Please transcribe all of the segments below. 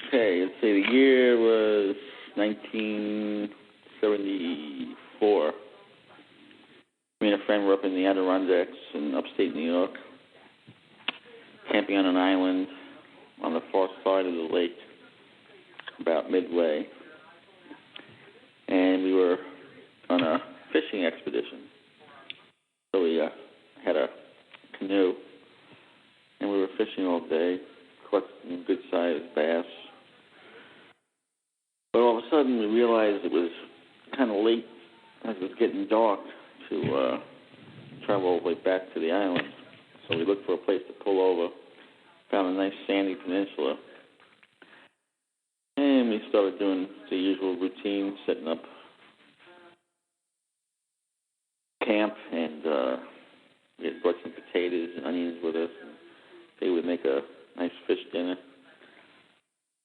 Okay, let's see, the year was 1974. Me and a friend were up in the Adirondacks in upstate New York, camping on an island on the far side of the lake, about midway. And we were on a fishing expedition. So we had a canoe, and we were fishing all day, caught some good-sized bass. But all of a sudden, we realized it was kind of late, as it was getting dark, to travel all the way back to the island. So we looked for a place to pull over, found a nice sandy peninsula, and we started doing the usual routine, setting up camp, and we had brought some potatoes and onions with us, and they would make a nice fish dinner.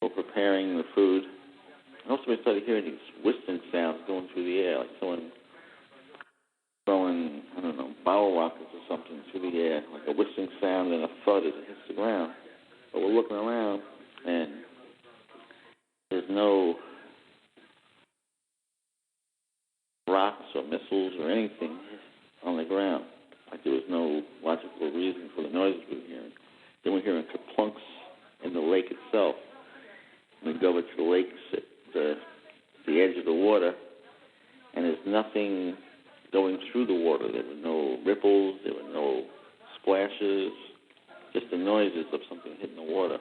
While preparing the food, and also we started hearing these whistling sounds going through the air, like someone throwing, I don't know, bottle rockets or something through the air, like a whistling sound and a thud as it hits the ground. But we're looking around, and there's no rocks or missiles or anything on the ground. Like there was no logical reason for the noises we were hearing. Then we're hearing kerplunks in the lake itself. We go over to the lake, the edge of the water, and there's nothing going through the water. There were no ripples, there were no splashes, just the noises of something hitting the water.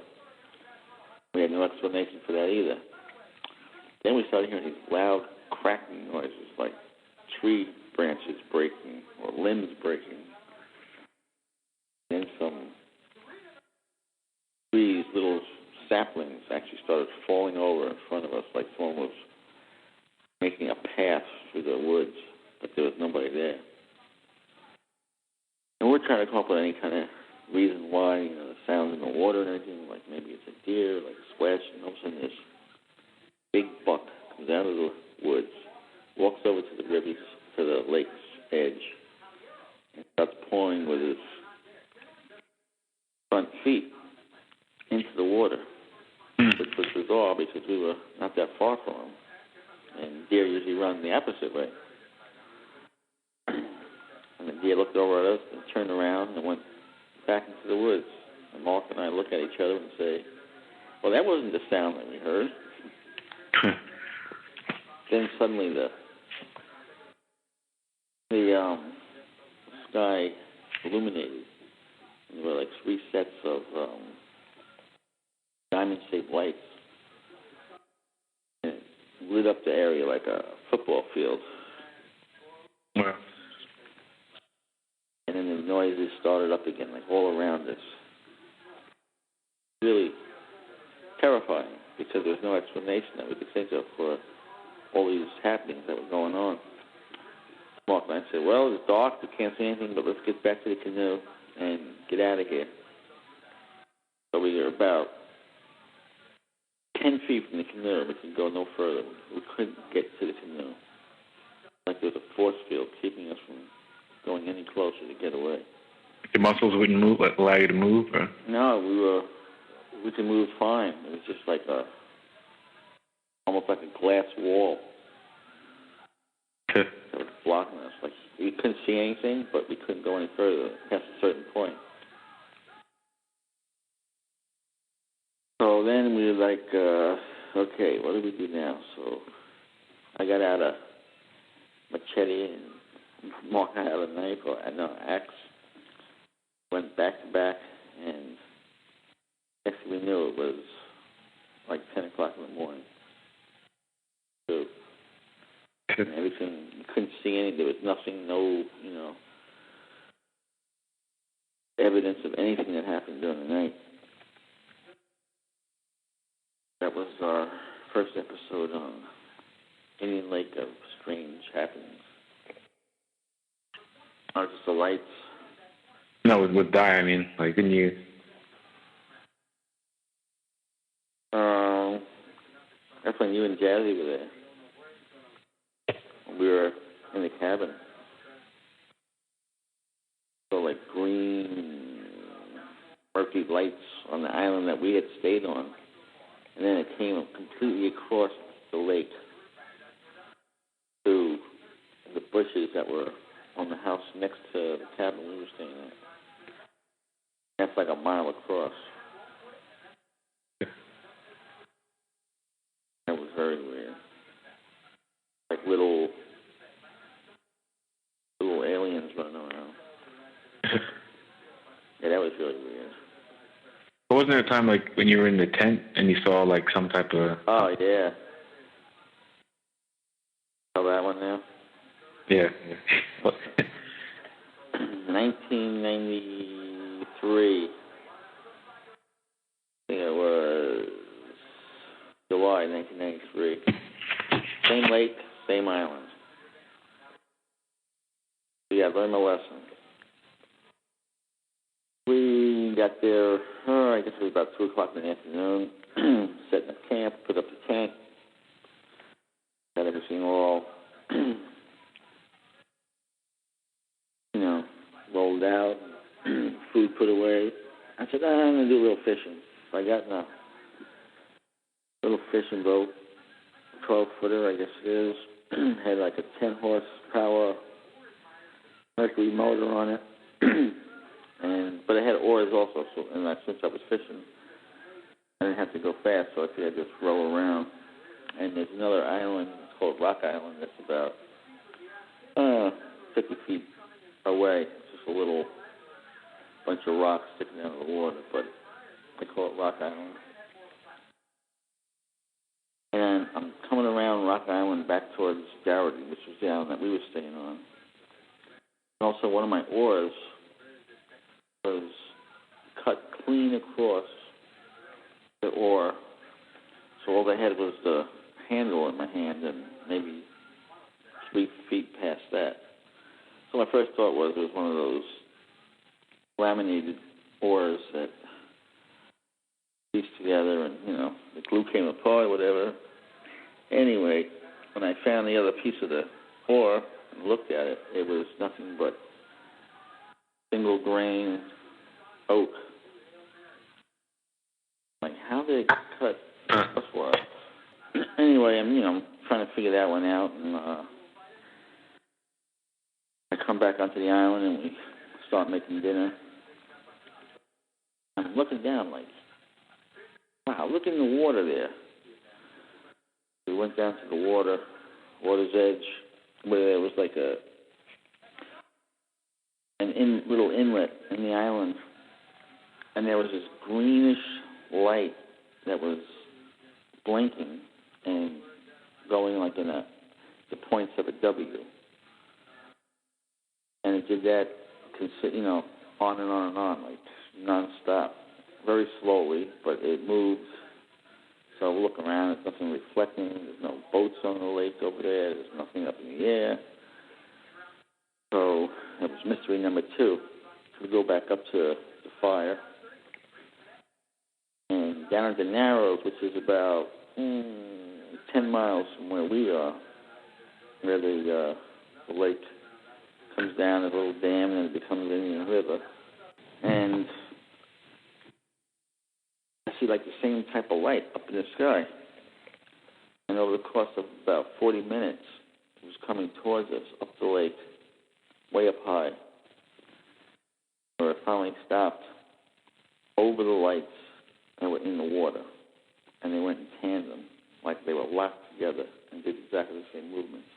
We had no explanation for that either. Then we started hearing these loud cracking noises, like tree branches breaking or limbs breaking. Then some trees, little saplings, actually started falling over in front of us, like someone was making a path through the woods, but there was nobody there. And we're trying to come up with any kind of reason why, the sounds in the water and everything, like maybe it's a deer, like splashing, and all of a sudden this big buck comes out of the woods, walks over to the river, to the lake's edge, and starts pawing with his front feet into the water, which was bizarre because we were not that far from him, and deer usually run the opposite way. And the deer looked over at us and turned around and went back into the woods. And Mark and I look at each other and say, well, that wasn't the sound that we heard. Then suddenly the sky illuminated. And there were like three sets of diamond-shaped lights. And it lit up the area like a football field. Wow. And then the noises started up again, like all around us. Really terrifying, because there was no explanation that we could think of for all these happenings that were going on. Mark and I said, well, it's dark, we can't see anything, but let's get back to the canoe and get out of here. So we were about 10 feet from the canoe. We could go no further. We couldn't get to the canoe. Like there was a force field keeping us from going any closer to get away. Your muscles wouldn't move, allow you to move? Or? No, we could move fine. It was just like almost like a glass wall that was blocking us. Like we couldn't see anything, but we couldn't go any further past a certain point. So then we were like, okay, what do we do now? So I got out a machete and Mark had a knife or an axe. Went back to back, and next thing we knew, it was like 10 o'clock in the morning. So and everything, you couldn't see anything. There was nothing, no, evidence of anything that happened during the night. That was our first episode on Indian Lake of Strange Happenings. Not just the lights. No, with Di, I mean, like, didn't you? That's when you and Jazzy were there. We were in the cabin. So, like, green, murky lights on the island that we had stayed on. and then it came completely across the lake to the bushes that were on the house next to the cabin we were staying at. That's like a mile across. That was very weird. Like little aliens running around. Yeah, that was really weird. But wasn't there a time like when you were in the tent and you saw like some type of? Oh yeah. Saw that one now? Yeah. 1993. I think it was July 1993. Same lake, same island. So yeah, learned my lesson. We got there, I guess it was about 2 o'clock in the afternoon, setting up camp, put up the tent, got everything all, rolled out, food put away. I said, I'm going to do a little fishing. So I got in a little fishing boat, 12-footer, I guess it is. Had like a 10-horsepower Mercury motor on it. But it had oars also, so since I was fishing, I didn't have to go fast, so I could just roll around. And there's another island, it's called Rock Island, that's about 50 feet away. It's just a little bunch of rocks sticking out of the water, but they call it Rock Island. And I'm coming around Rock Island back towards Garrity, which was the island that we were staying on. And also one of my oars was cut clean across the oar, so all they had was the handle in my hand and maybe 3 feet past that. So my first thought was it was one of those laminated oars that pieced together and, the glue came apart or whatever. Anyway, when I found the other piece of the oar and looked at it, it was nothing but single grain oak. Like, how did it cut this wire? Anyway, I'm trying to figure that one out, and I come back onto the island and we start making dinner. I'm looking down like, wow, look in the water there. We went down to the water's edge, where there was like a little inlet in the island, and there was this greenish light that was blinking and going like in the points of a W. And it did that, on and on and on, like nonstop, very slowly, but it moved. So I look around, there's nothing reflecting, there's no boats on the lake over there, there's nothing up in the air. So that was mystery number 2. So we go back up to the fire. And down at the Narrows, which is about 10 miles from where we are, where the lake comes down, there's a little dam, and it becomes an Indian River. And I see like the same type of light up in the sky. And over the course of about 40 minutes, it was coming towards us up the lake, way up high, where it finally stopped over the lights that were in the water. And they went in tandem, like they were locked together and did exactly the same movements.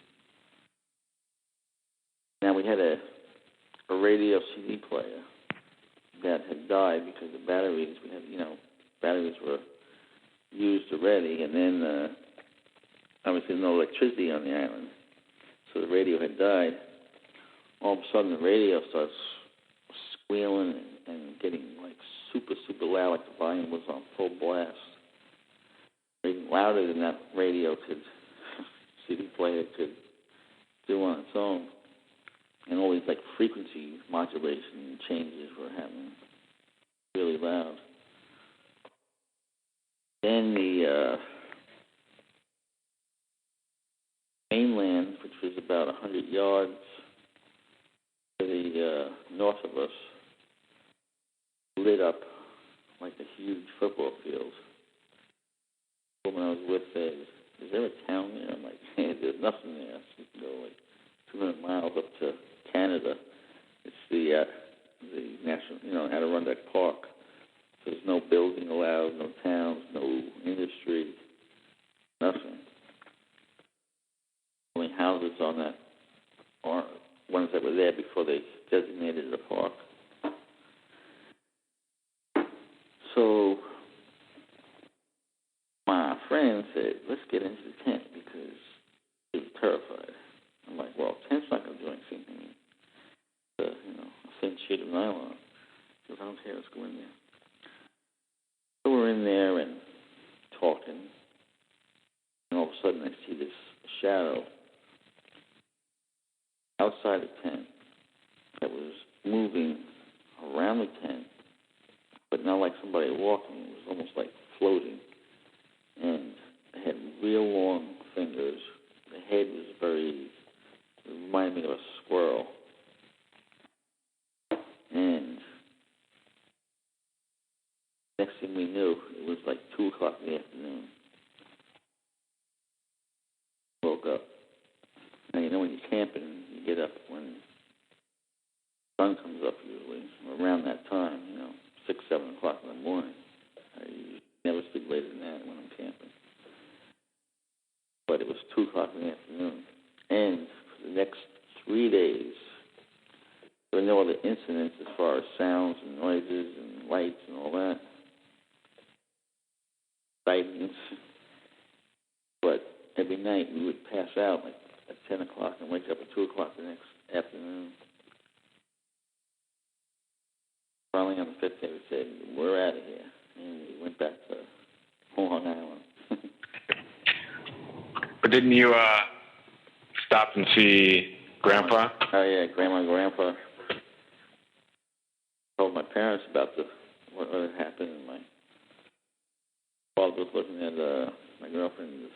Now, we had a radio CD player that had died because the batteries, batteries were used already, and then obviously no electricity on the island, so the radio had died. All of a sudden, the radio starts squealing and getting like super, super loud, like the volume was on full blast. Even louder than that radio CD player could do on its own. And all these like frequency modulation changes were happening really loud. Then the mainland, which was about 100 yards to the north of us, lit up like a huge football field. The woman I was with said, "Is there a town there?" I'm like, "Hey, there's nothing there. So you can go like 200 miles up to Canada. It's the national, Adirondack Park. So there's no building allowed, no towns, no industry, nothing. Only houses on that are ones that were there before they designated it a park." So my friend said, "Let's get into the tent," because he was terrified. I'm like, "Well, tent's not going to do anything. I mean, a thin sheet of nylon." He goes, "I don't care. Let's go in there." So we're in there and talking, and all of a sudden I see this shadow outside the tent that was moving around the tent, but not like somebody walking. It was almost like floating. And it had real long fingers. The head was it reminded me of a squirrel. And next thing we knew, it was like 2 o'clock in the afternoon. Woke up. Now, when you're camping, you get up when the sun comes up usually, around that time, 6, 7 o'clock in the morning. I never sleep later than that when I'm camping. But it was 2 o'clock in the afternoon. And for the next 3 days, there were no other incidents as far as sounds and noises and lights and all that. Sightings. But every night we would pass out like at 10 o'clock and wake up at 2 o'clock the next afternoon. Finally on the 5th day we said, "We're out of here." And we went back to Long Island. But didn't you stop and see Grandpa? Oh, yeah, Grandma and Grandpa. Told my parents about what had happened, and my father was looking at my girlfriend's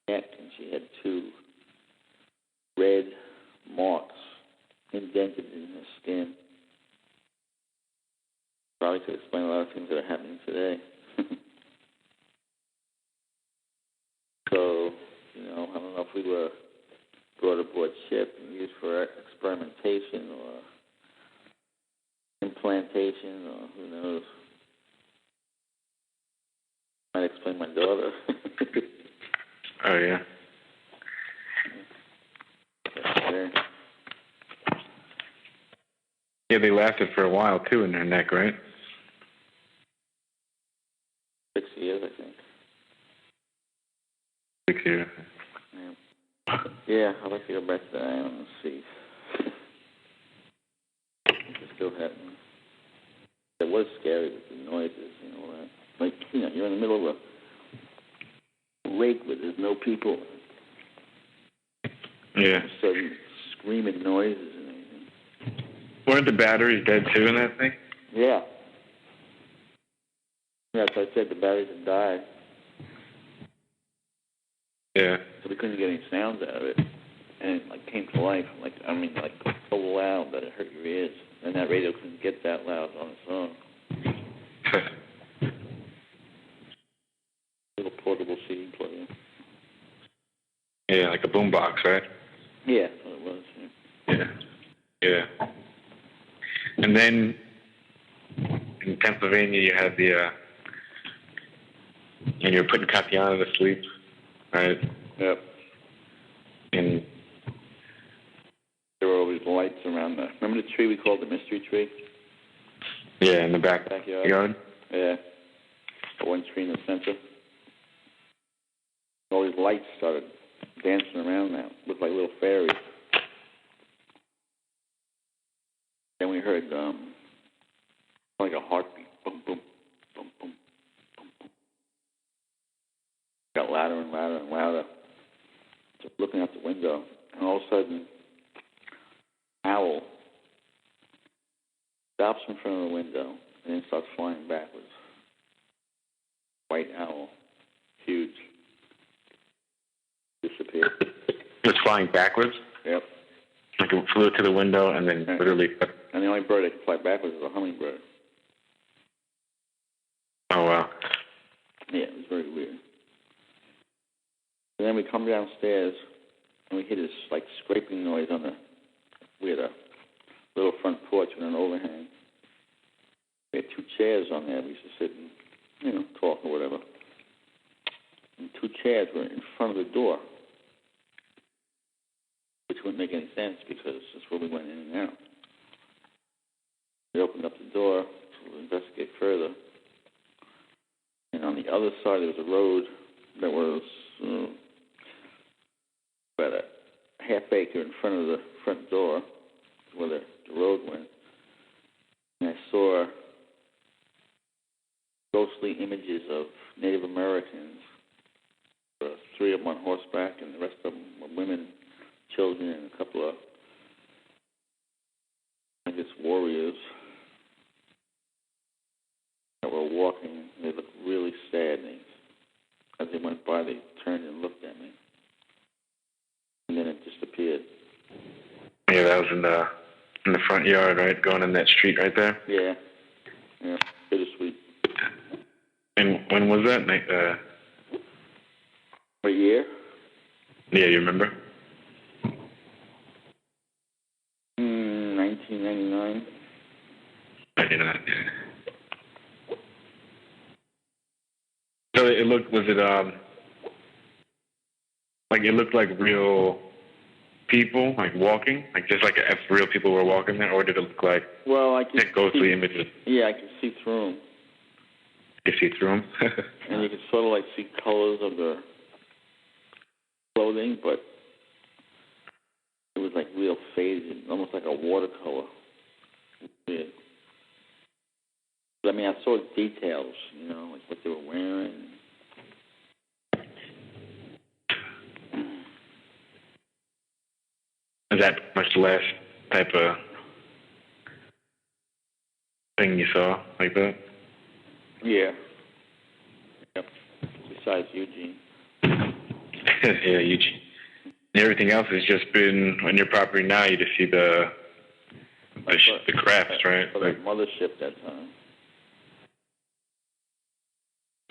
neck, and she had 2 red marks indented in her skin. Probably could explain a lot of things that are happening today. So, I don't know if we were brought aboard ship and used for experimentation or implantation, or who knows. Might explain my daughter. Oh, yeah. Yeah, they lasted for a while, too, in her neck, right? 6 years, I think. 6 years. Yeah, I'd like to go back to the island and see if it's still happening. It was scary with the noises and all that. Like, you're in the middle of a lake where there's no people. Yeah. All of a sudden, screaming noises and everything. Weren't the batteries dead, too, in that thing? Yeah. Yeah, so I said the batteries had died. Yeah. So we couldn't get any sounds out of it. And it came to life. So loud that it hurt your ears. And that radio couldn't get that loud on its own. Little portable CD player. Yeah, like a boombox, right? Yeah, that's what it was. Yeah. Yeah. And then in Pennsylvania, you had and you were putting Tatiana to sleep, right? Yep. And there were always lights around remember the tree we called the mystery tree? yeah, in the backyard. Yeah. The one tree in the center. All these lights started dancing around now. Looked like little fairies. Then we heard like a heartbeat. Boom, boom, boom, boom, boom, boom. Got louder and louder and louder. Just looking out the window, and all of a sudden, owl stops in front of the window and then starts flying backwards. White owl, huge. Disappeared. It was flying backwards? Yep. Like it flew to the window and then literally... And the only bird that can fly backwards is a hummingbird. Oh, wow. Yeah, it was very weird. So then we come downstairs, and we hear this, like, scraping noise on we had a little front porch with an overhang. We had 2 chairs on there. We used to sit and, talk or whatever. And 2 chairs were in front of the door, which wouldn't make any sense because that's where we went in and out. We opened up the door to investigate further. And on the other side, there was a road that was about a half acre in front of the front door where the road went. And I saw ghostly images of Native Americans. There were 3 of them on horseback, and the rest of them were women, children, and a couple of, I guess, warriors that were walking. They looked really sad. And as they went by, they turned and looked at me. And then it disappeared. Yeah, that was in the front yard, right? Going in that street right there? Yeah. Yeah. Bittersweet. And when was that? A year? Yeah, you remember? 1999. 99, yeah. So it looked, was it, like it looked like real people, like walking? Like just like if real people were walking there? Or did it look like ghostly images? Yeah, I could see through them. You see through them? And you could sort of like see colors of their clothing, but it was like real faded, almost like a watercolor. Weird. But I mean, I saw details, like what they were wearing. Is that much the last type of thing you saw like that? Yeah. Yep. Besides Eugene. Yeah, Eugene. And everything else has just been on your property now. You just see the crafts, right? For that mothership that time.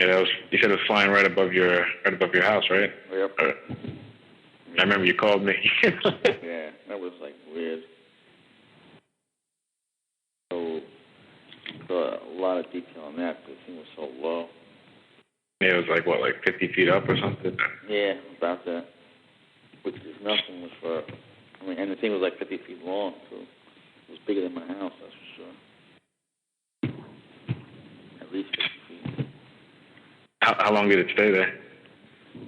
Yeah, you said it was flying right above your house, right? Yep. I remember you called me. Yeah, that was like weird. So a lot of detail on that because the thing was so low. Yeah, it was like what, like 50 feet up or something? Yeah, about that. Which is nothing and the thing was like 50 feet long, so it was bigger than my house, that's for sure. At least 50 feet. How long did it stay there?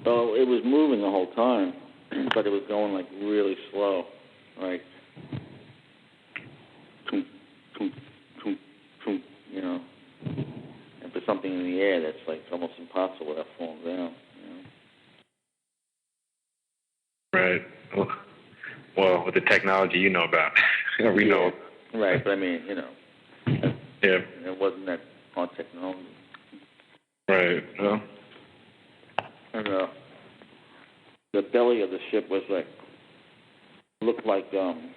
Well, it was moving the whole time, but it was going like really slow, like, and for something in the air that's like almost impossible without falling down, Right. Well, with the technology you know about, we know. Right, but I mean, yeah, it wasn't that on technology. Right. Well, and the belly of the ship was looked like an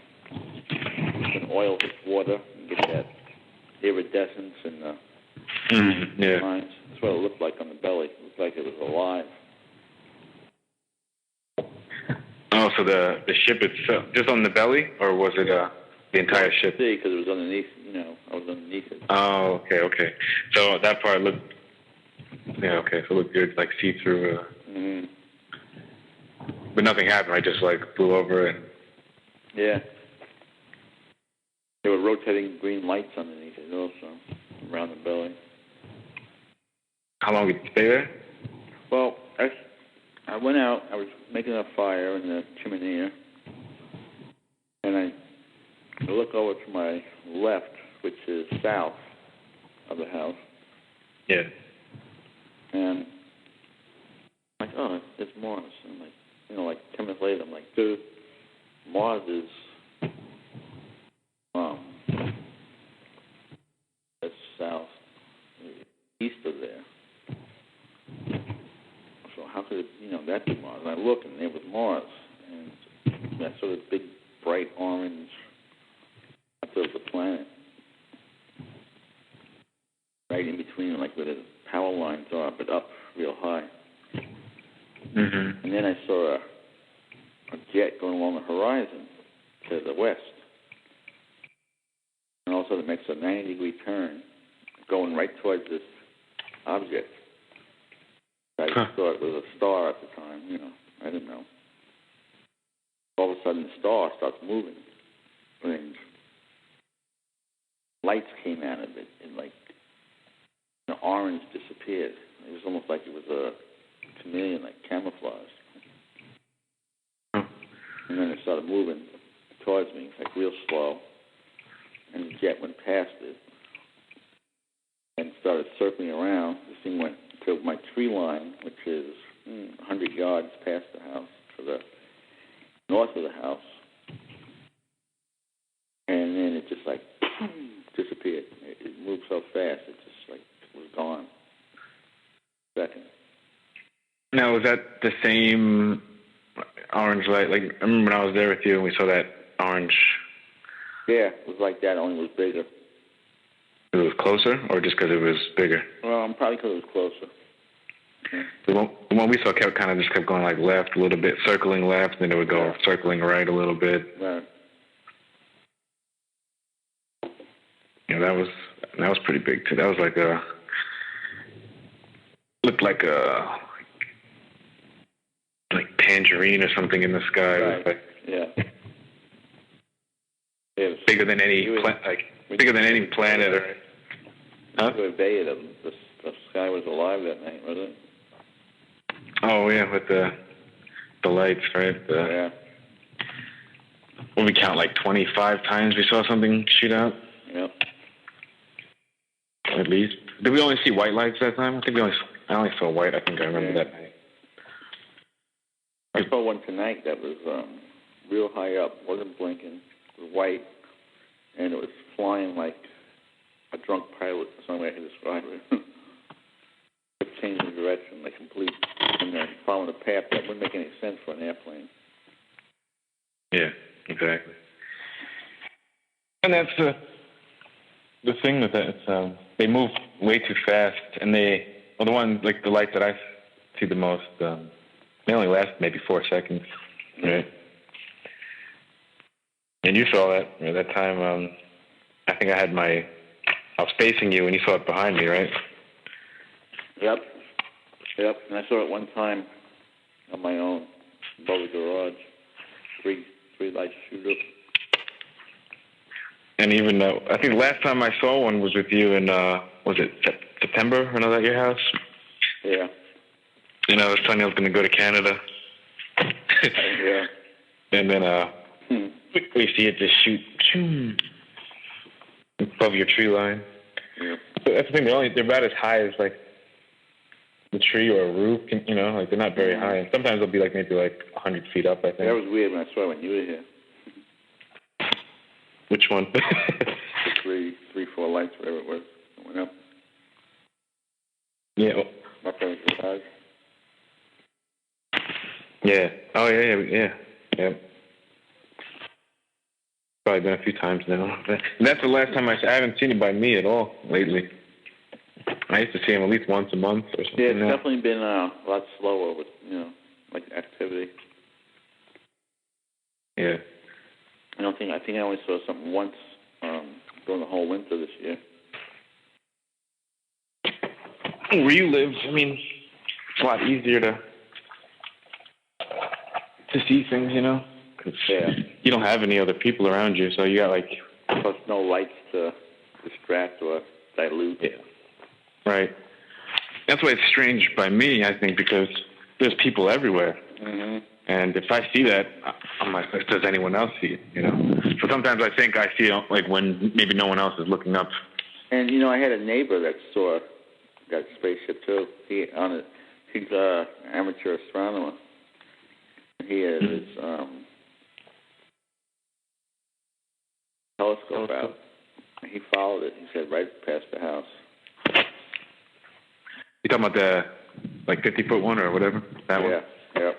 oil hits water. You get that iridescence and yeah. lines. That's what it looked like on the belly. It looked like it was alive. Oh, so the ship itself, just on the belly, or was it the entire ship? See, because it was underneath. I was underneath it. Oh, okay. So that part looked. Yeah, okay. So it looked good, like see through. But nothing happened. I just like flew over and. Yeah. There were rotating green lights underneath it also, around the belly. How long did you stay there? Well, I went out. I was making a fire in the chimney, and I look over to my left, which is south of the house. Yeah. And I'm like, oh, it's Mars. And like 10 minutes later, I'm like, dude, Mars is that's south, east of there. So how could it, that be Mars? And I look, and it was Mars, and that sort of big, bright orange. I thought it was a planet, right in between, like where the power lines are, but up real high. Mm-hmm. And then I saw a jet going along the horizon to the west. And all of a sudden it makes a 90-degree turn, going right towards this object. I just thought it was a star at the time, I didn't know. All of a sudden the star starts moving, and lights came out of it, and like the orange disappeared. It was almost like it was a chameleon, like camouflage. And then it started moving towards me, like real slow, and the jet went past it and started circling around. This thing went to my tree line, which is 100 yards past the house, to the north of the house. And then it just like disappeared. It moved so fast, it just like was gone. Second. Now, was that the same orange light? Like, I remember when I was there with you and we saw that orange. Yeah, it was like that, only it was bigger. It was closer, or just because it was bigger? Well, probably because it was closer. Yeah. The one we saw kept going like left a little bit, circling left, then it would go circling right a little bit. Right. Yeah, that was pretty big too. That was like looked like tangerine or something in the sky. Right. Like, yeah. It was bigger than any bigger than any planet or. Huh? The sky was alive that night, wasn't it? Oh yeah, with the lights, right? Yeah. When we count like 25 times we saw something shoot out. Yep. At least. Did we only see white lights that time? I think I only saw white. I think I remember that night. I saw one tonight that was real high up, wasn't blinking, it was white, and it was flying like a drunk pilot. That's the only way I can describe it. It changed the direction, like complete, and then following a path that wouldn't make any sense for an airplane. Yeah, exactly. And that's the thing with that. It's they move way too fast, and the ones like the lights that I see the most, they only last maybe 4 seconds, right? And you saw that that time. I think I was facing you, and you saw it behind me, right? Yep. And I saw it one time on my own above the garage. Three lights shoot up. And even I think the last time I saw one was with you in was it September when I was at your house? Yeah. And I was telling you I was going to go to Canada. Yeah. And then we see it just shoot above your tree line. Yeah. So that's the thing. They're about as high as like the tree or a roof. Like they're not very high. And sometimes they'll be like maybe like 100 feet up. I think that was weird when I saw it when you were here. Which one? The three, 4 lights, whatever it was, that went up. Yeah. My parents' garage. Yeah. Oh yeah. Probably been a few times now. And that's the last time I haven't seen it by me at all lately. I used to see him at least once a month or something. Yeah, it's definitely been a lot slower with like activity. Yeah. I think I only saw something once during the whole winter this year. Where you live, I mean, it's a lot easier to see things, because you don't have any other people around you, so you got like... Plus no lights to distract or dilute. Yeah. Right. That's why it's strange by me, I think, because there's people everywhere. Mm-hmm. And if I see that, I'm like, does anyone else see it, So sometimes I think I see it like when maybe no one else is looking up. And, I had a neighbor that saw that spaceship, too. He's an amateur astronomer. He has his telescope out. He followed it, he said, right past the house. You talking about the, 50-foot one or whatever? That one? Yeah.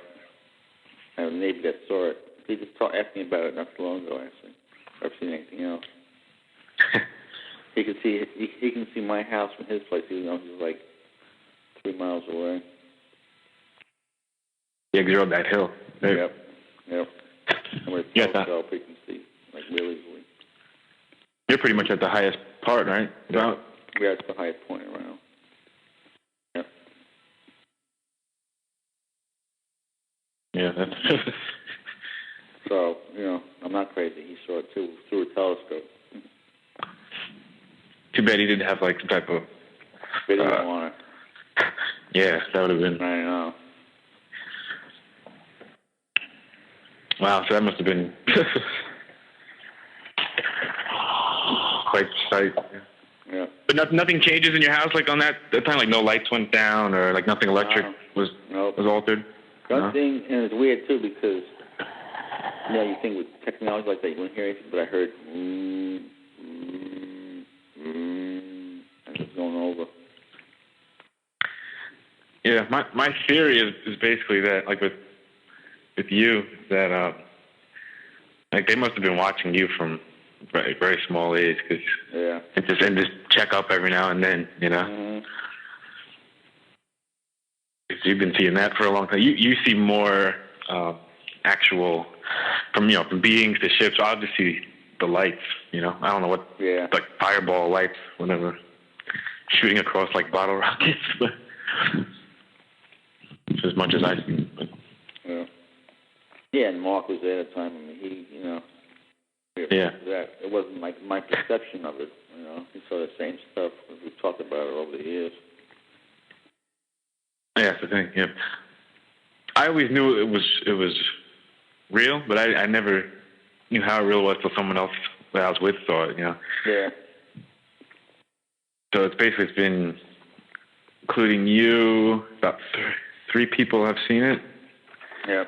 I have a neighbor that saw it. He just asked me about it not too long ago, actually. I've seen anything else. He can see my house from his place, even though he's like 3 miles away. Yeah, 'cause you're on that hill. Right? Yep. And with Yeah, telescope, we can see like really easily. You're pretty much at the highest part, right? Yeah. We're at the highest point around. Yep. Yeah, that's. So, I'm not crazy. He saw it too through a telescope. Too bad he didn't have like some type of video on it. Yeah, that would have been. I know. Wow, so that must have been quite sight. Yeah. But nothing changes in your house like on that time, like no lights went down or like nothing electric was altered. Nothing, and it's weird too because you think with technology like that you wouldn't hear anything, but I heard and it's going over. Yeah, my theory is basically that like with you that like they must have been watching you from very, very small age because and just check up every now and then, Mm-hmm. You've been seeing that for a long time. You see more actual from beings to ships. I'll just see the lights. I don't know what like fireball lights, whatever, shooting across like bottle rockets. But as much as I see. But. Yeah, and Mark was there at the time. I mean, he, that it wasn't like my perception of it. He saw the same stuff. We've talked about it over the years. Yeah, that's the thing. Yeah, I always knew it was real, but I never knew how real it was till someone else that I was with saw it. Yeah. So it's been, including you, about three people have seen it. Yeah.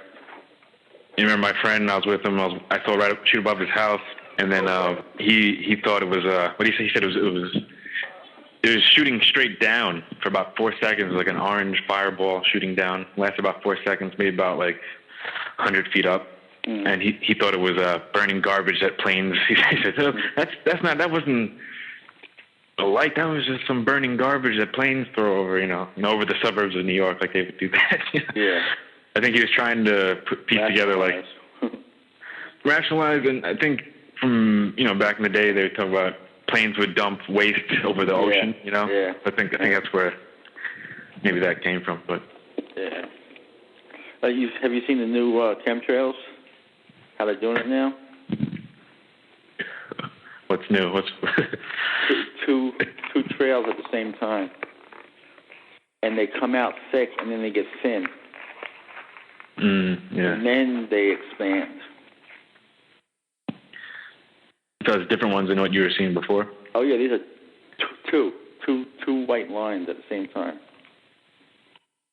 You remember my friend? I was with him. I saw right shoot above his house, and then he thought it was what he said it was shooting straight down for about 4 seconds, like an orange fireball shooting down. Lasted about 4 seconds, maybe about like 100 feet up. Mm. And he thought it was burning garbage that planes. He said, oh, that wasn't a light. That was just some burning garbage that planes throw over, over the suburbs of New York, like they would do that. Yeah. I think he was trying to piece together like rationalize, and I think from back in the day they would talk about planes would dump waste over the ocean. Yeah. I think that's where maybe that came from. But yeah. Have you seen the new chemtrails? How they're doing it now? What's new? What's two trails at the same time, and they come out thick and then they get thin. Yeah. And then they expand. So it's different ones than what you were seeing before? Oh yeah, these are two white lines at the same time.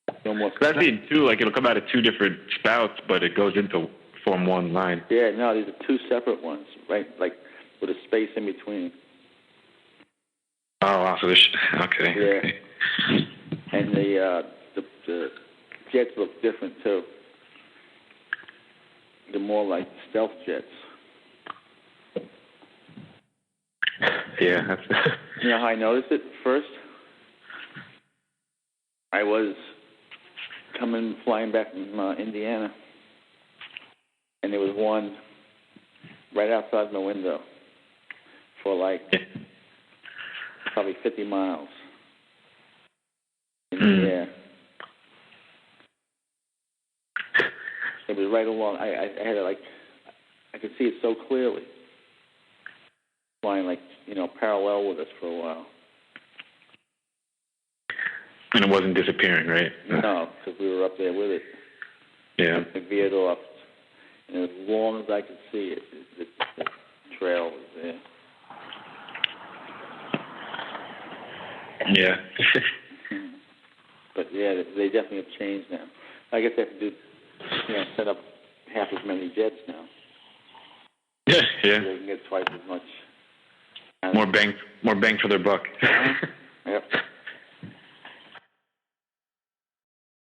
That's the two, like it'll come out of two different spouts, but it goes into form one line. Yeah, no, these are two separate ones, right? Like with a space in between. Oh, wow, so okay. Yeah. Okay. And the jets look different too. They're more like stealth jets. Yeah, that's. You know how I noticed it first? I was flying back from Indiana, and there was one right outside my window for like probably 50 miles in the air. It was right along. I had it I could see it so clearly, flying parallel with us for a while. And it wasn't disappearing, right? No, because we were up there with it. Yeah. It veered off, and as long as I could see it, the trail was there. Yeah. But yeah, they definitely have changed now. I guess they have to do, set up half as many jets now. Yeah. So they can get twice as much. More bang for their buck. Yep.